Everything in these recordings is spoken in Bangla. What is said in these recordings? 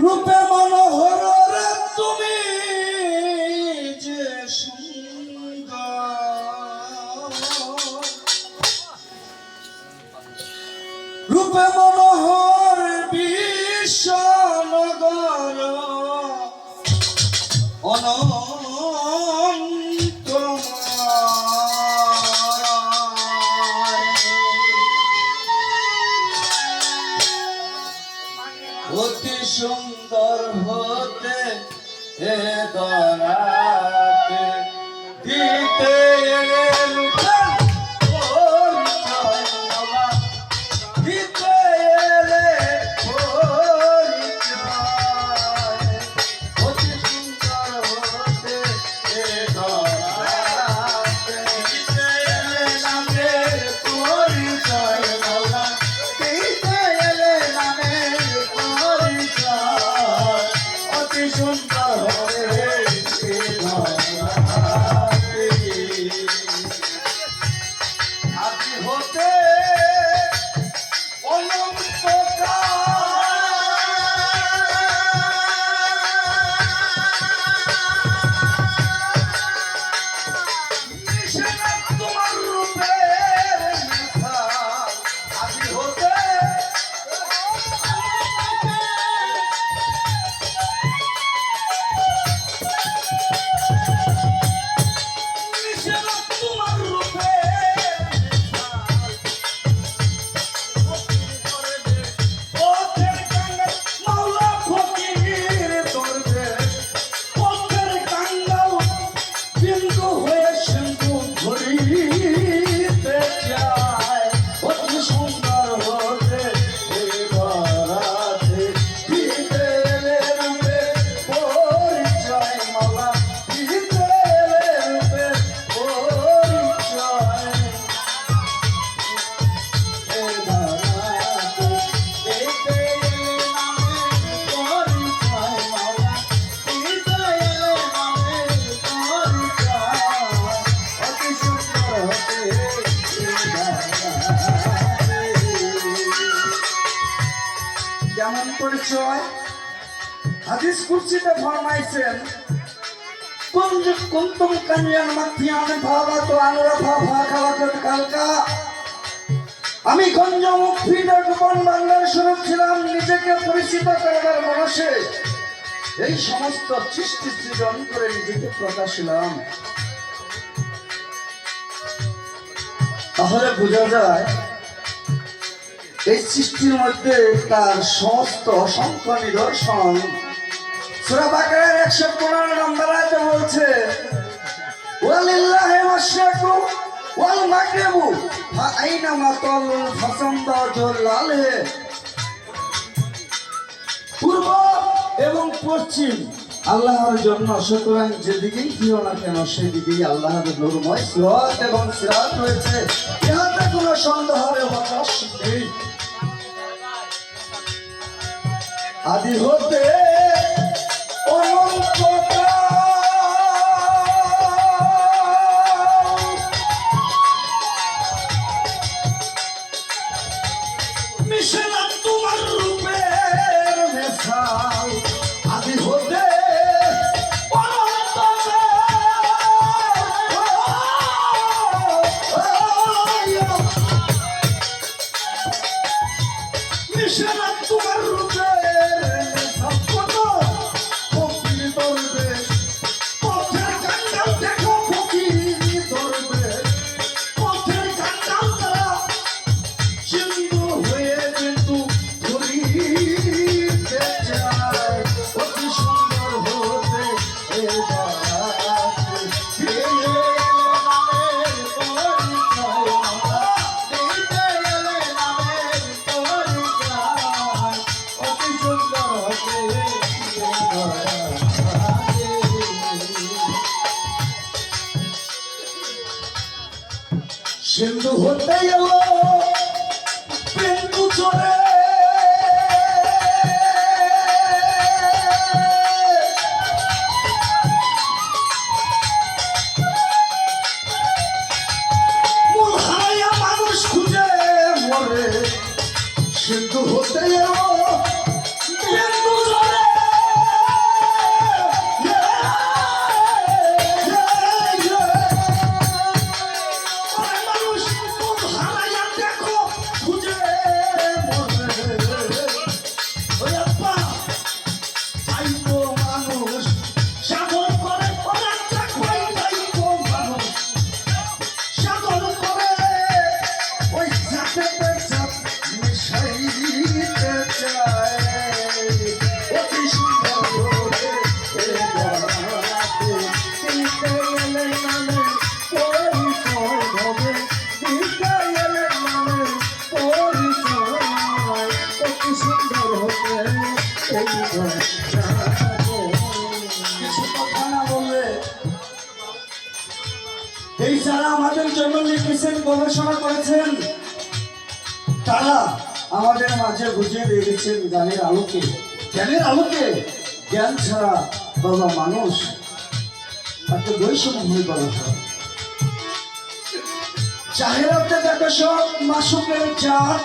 রূপে মনোহর রে তুমি যে সুন্দর, রূপে মনোহর বিশ্বনগর অনন্ত অতি সুন্দর হতে হে দরাতে দিতে দিতে এলে অতি সুন্দর হতে হে দরাতে দিতে এলে নামের পরিচয় মাওলা, দিতে এলে নামের পরিচয় অতি সুন্দর হতে হে দরাতে আদি হতে তোমার রূপে আদি হতে তোমার রূপে কেমন পরিচয় হাদিস কুরসিতে ফরমাইছেন কুনতুম কানিয়ান মাতিয়ান ভাবাতু আনরাফা ফাখাওয়াতুল কালকা। আমি গঞ্জ মুফিদের গোপন বাংলার স্বরূপ ছিলাম, নিজেকে পরিচিত করবার মনসে এই সমস্ত সৃষ্টি সৃজন করে নিজেকে প্রকাশিলাম। তাহলে বোঝা যায় এই সৃষ্টির মধ্যে তার সমস্ত অসংখ্য নিদর্শন। সূরা বাকারার 115 নম্বর আয়াতে বলছে ওয়ালিল্লাহি মাশরিকু ওয়াল মাগরিবু ফাআইনামা তাল্লু ফাসাম্মা জালালিহি। পূর্ব এবং পশ্চিম আল্লাহর জন্য, সুতরাং যেদিকেই ফিরো না কেন সেদিকেই আল্লাহর নূরময় সিরাত এবং সিরাত রয়েছে, ইহাতে কোনো সন্দেহের অবকাশ নেই। আদি হতে মিশে না তোমার রূপের মেশাল, আদি হতে মিশে না তোমার রূপের সিন্ধু হতে এলো বিন্দু চলে, এই যারা আমাদের জন্য লিখেছেন, গবেষণা করেছেন, তারা আমাদের মাঝে বুঝিয়ে দিয়ে গেছেন জ্ঞানের আলোকে। জ্ঞানের আলোকে জ্ঞান ছাড়া বাবা মানুষ তাকে বৈষম্য হয়ে বলা হয়। চাহেরাতে দেখো সব মাসুকের জাত,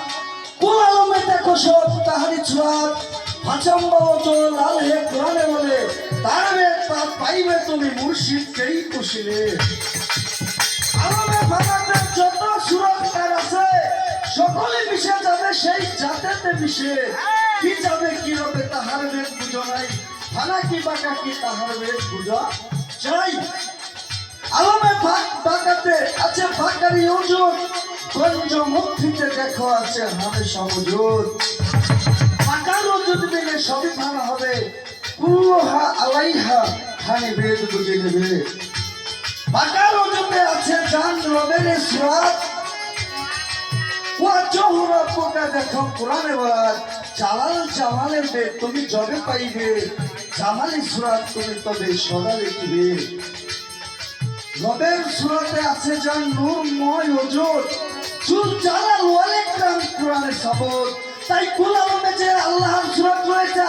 কুল আলমে দেখো সব তাহারি ছোঁয়াত, হাচাম্বা তো লাল হে কোরআনে বলে, তারবে তা পাইবে তুমি মুর্শিদকেই কুশিলে। আলমে ভাগাতে যত সুরক্ষার আছে, সকলে মিশে যাবে সেই জাতেতে মিশে। কি যাবে কি হবে তাহার বেদ বুঝো নাই, থানা কি বাঁকা কি তাহার বেদ বুঝা চাই। আলমে ভাগ বাঁকাতে আছে বাঁকারি ওজন, গঞ্জ মুক্তিতে দেখো আছে হামে সমুজুদ। বাঁকার ওজন দিলে সবই ভাঙা হবে, কুল্লোহা আলাইহা খানি বেদ বুঝে নেবে। বাঁকার ওজনে আছে জান রবের সুরাত, দেখো কোরআনে বলা, জালাল জামালের বেদ তুমি জবে পাইবে, জামালি সুরাত তুমি তবে সদা দেখিবে। রবের সুরাতে আছে যার নূরময় ওজোর, চুল জালাল ওয়ালে কাম কোরআনের শপথ। তাই কুল আলমে যে আল্লাহর সুরাত রয়েছে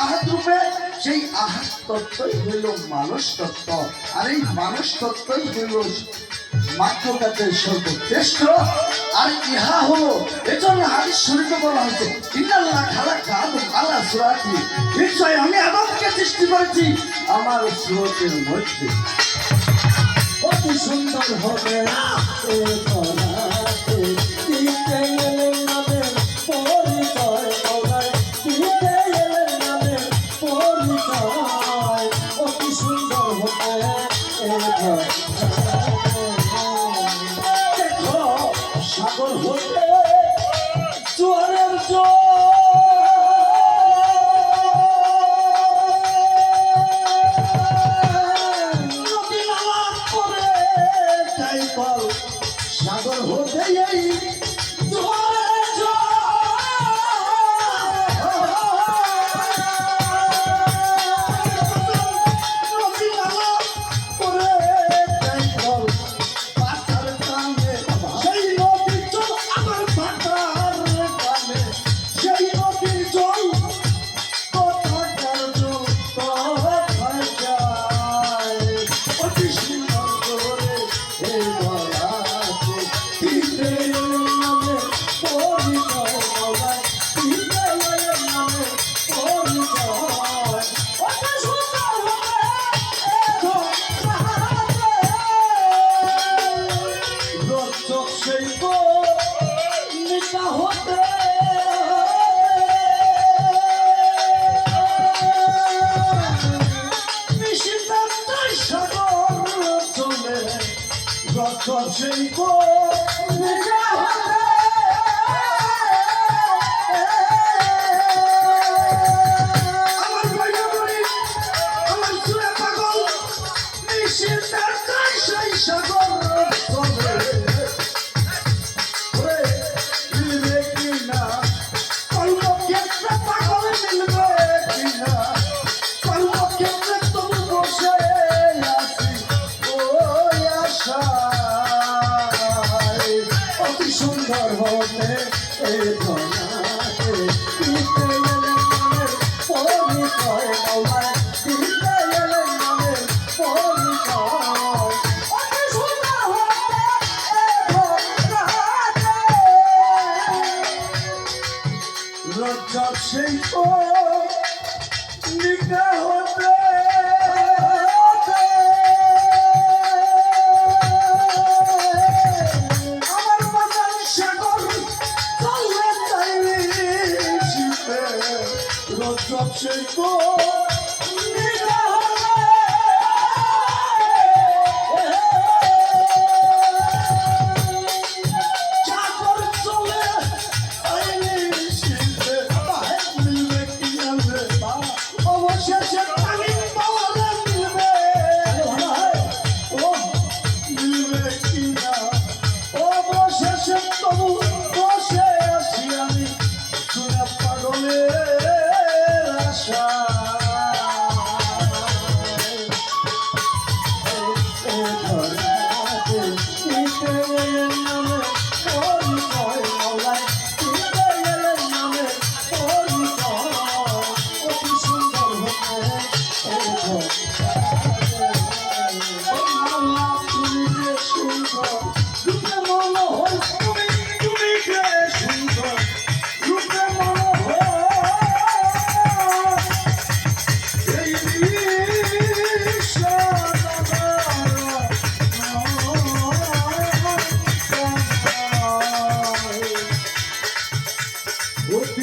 আহাদ রূপে, সেই আহাদ তত্ত্বই হইল মানুষ তত্ত্ব। আর এই মানুষ তত্ত্বই হইল মাত্রকাতের সর্বশ্রেষ্ঠ। আর ইহা হলো এজন্য হাদিস শরীফে বলা হয়েছে, ইন্নাল্লাহ খালাকা আদম আলা সুরাতি, নিশ্চয় আমি আদমকে সৃষ্টি করেছি আমার সুরতের মধ্যে। অতি সুন্দর হবে এ করাতে, দিতে এলেন নামের পরিচয়, দিতে এলেন নামের পরিচয়। অতি সুন্দর হবে এ দেখো সাগর হতে জোয়ারের জোয়ার, সাগর হতে এই জোয়ারের সুন্দর হতে এ ধনাতে, দিতে এলেন নামের পরিচয়, মৌলায় দিতে এলেন নামের পরিচয়। অতি সুন্দর হতে এ ধনাতে, রজ্জব সেই তো নিকা হতে শীতে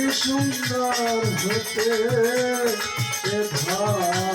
অতি সুন্দর হতে এ ভাবা